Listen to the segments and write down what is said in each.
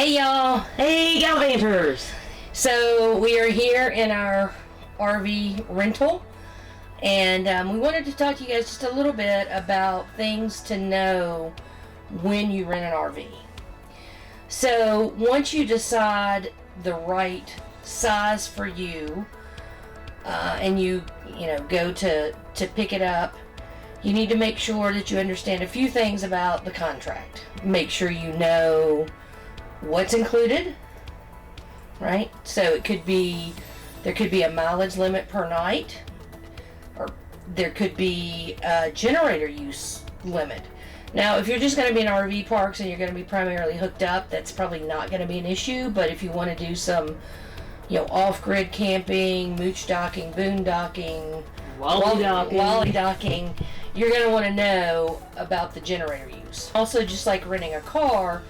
Hey y'all! Hey Gallivanters! So we are here in our RV rental, and we wanted to talk to you guys just a little bit about things to know when you rent an RV. So once you decide the right size for you, and you go to pick it up, you need to make sure that you understand a few things about the contract. Make sure you know what's included, right? So there could be a mileage limit per night, or there could be a generator use limit. Now, if you're just going to be in RV parks and you're going to be primarily hooked up, that's probably not going to be an issue. But if you want to do some, off-grid camping, mooch docking, boondocking, wally docking, you're going to want to know about the generator use. Also, just like renting a car,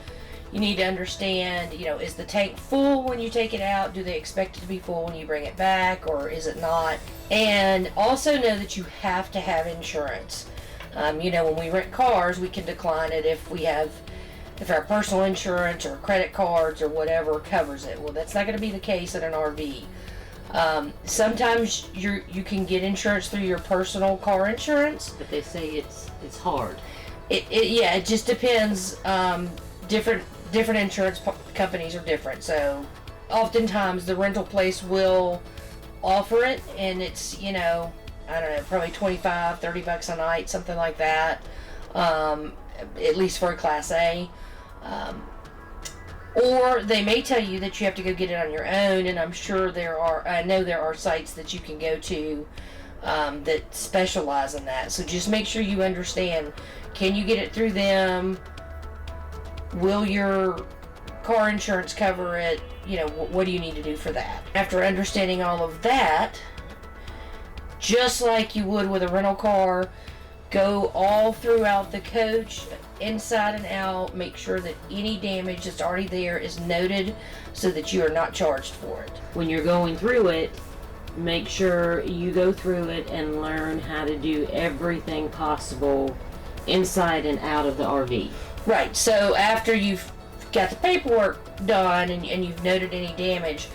you need to understand, is the tank full when you take it out? Do they expect it to be full when you bring it back, or is it not? And also know that you have to have insurance. When we rent cars, we can decline it if our personal insurance or credit cards or whatever covers it. Well, that's not going to be the case in an RV. Sometimes you can get insurance through your personal car insurance, but they say it's hard. It just depends. Different insurance companies are different, so oftentimes the rental place will offer it, and it's I don't know, probably $25-$30 a night, something like that, at least for a Class A. Or they may tell you that you have to go get it on your own, and I know there are sites that you can go to that specialize in that. So just make sure you understand, can you get it through them? Will your car insurance cover it? What do you need to do for that? After understanding all of that, just like you would with a rental car, go all throughout the coach, inside and out. Make sure that any damage that's already there is noted so that you are not charged for it. When you're going through it, make sure you go through it and learn how to do everything possible inside and out of the RV. Right, so after you've got the paperwork done and you've noted any damage,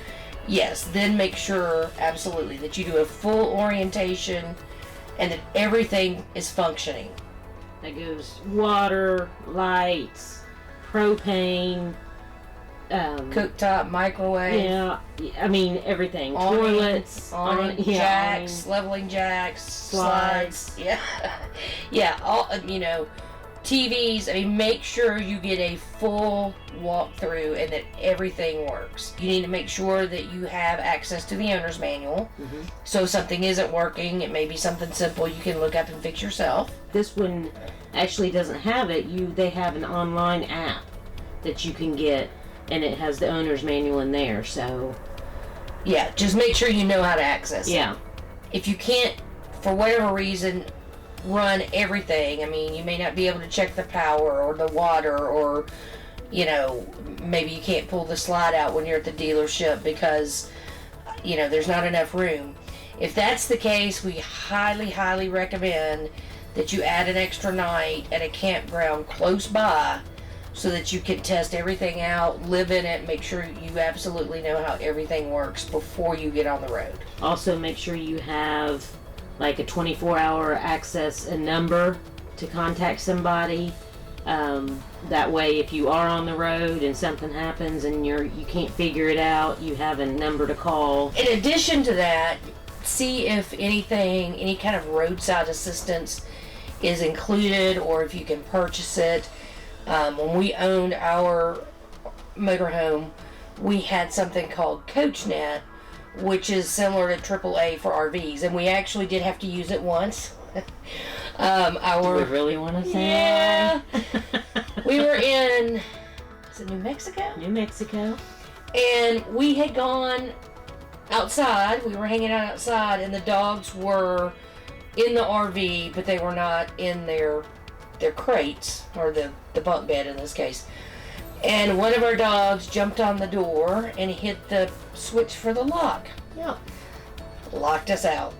yes, then make sure, absolutely, that you do a full orientation and that everything is functioning. That goes water, lights, propane, cooktop, microwave. Yeah, I mean everything. Toilets, jacks, awning, leveling jacks, slides. Yeah, all TVs. Make sure you get a full walkthrough and that everything works. You need to make sure that you have access to the owner's manual. Mm-hmm. So if something isn't working, it may be something simple you can look up and fix yourself. This one actually doesn't have it. They have an online app that you can get, and it has the owner's manual in there. So yeah, just make sure you know how to access it. Yeah. If you can't, for whatever reason, run everything, you may not be able to check the power or the water, or maybe you can't pull the slide out when you're at the dealership because there's not enough room. If that's the case, we highly recommend that you add an extra night at a campground close by so that you can test everything out, live in it, make sure you absolutely know how everything works before you get on the road. Also, make sure you have like a 24-hour access and number to contact somebody. That way, if you are on the road and something happens and you can't figure it out, you have a number to call. In addition to that, see if any kind of roadside assistance is included, or if you can purchase it. When we owned our motorhome, we had something called CoachNet, which is similar to AAA for RVs, and we actually did have to use it once. Do we really want to say? Yeah. We were in, is it New Mexico? New Mexico. And we had gone outside. We were hanging out outside, and the dogs were in the RV, but they were not in their crates, or the bunk bed in this case. And one of our dogs jumped on the door and hit the switch for the lock. Yep. Locked us out.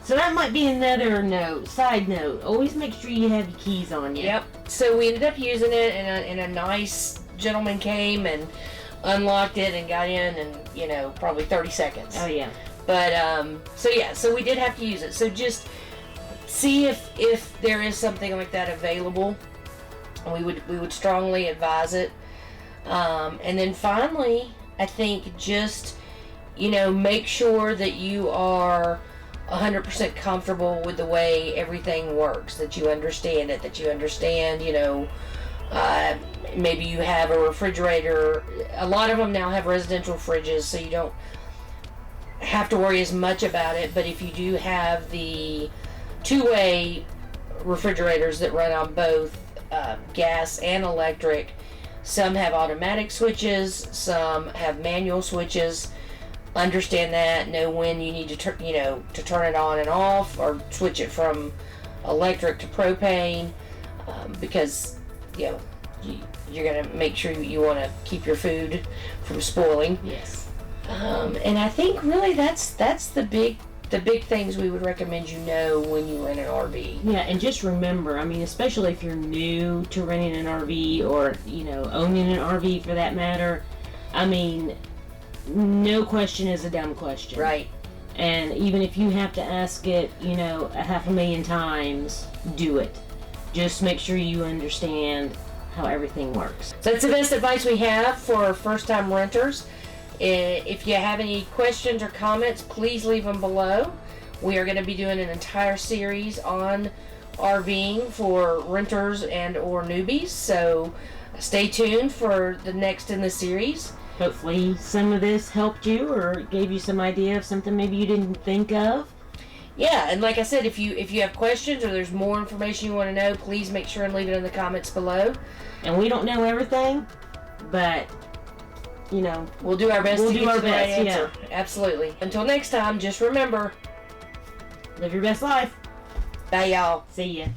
So that might be another side note. Always make sure you have your keys on you. Yep. So we ended up using it in a nice gentleman came and unlocked it and got in in, probably 30 seconds. Oh, yeah. But, so we did have to use it. So just see if there is something like that available. We would strongly advise it. And then finally, I think just, make sure that you are 100% comfortable with the way everything works, that you understand it, maybe you have a refrigerator. A lot of them now have residential fridges, so you don't have to worry as much about it. But if you do have the two-way refrigerators that run on both gas and electric, some have automatic switches, some have manual switches. Understand that, know when you need to turn it on and off, or switch it from electric to propane, because you're gonna make sure you want to keep your food from spoiling. Yes. And I think really that's the big things we would recommend when you rent an RV. Yeah, and just remember, especially if you're new to renting an RV, or owning an RV for that matter, no question is a dumb question. Right. And even if you have to ask it, 500,000 times, do it. Just make sure you understand how everything works. So that's the best advice we have for first-time renters. If you have any questions or comments, please leave them below. We are going to be doing an entire series on RVing for renters and or newbies, so stay tuned for the next in the series. Hopefully some of this helped you or gave you some idea of something maybe you didn't think of. Yeah, and like I said, if you have questions or there's more information you want to know, please make sure and leave it in the comments below. And we don't know everything, but we'll do our best to get you the right answer. Yeah. Absolutely. Until next time, just remember, live your best life. Bye, y'all. See ya.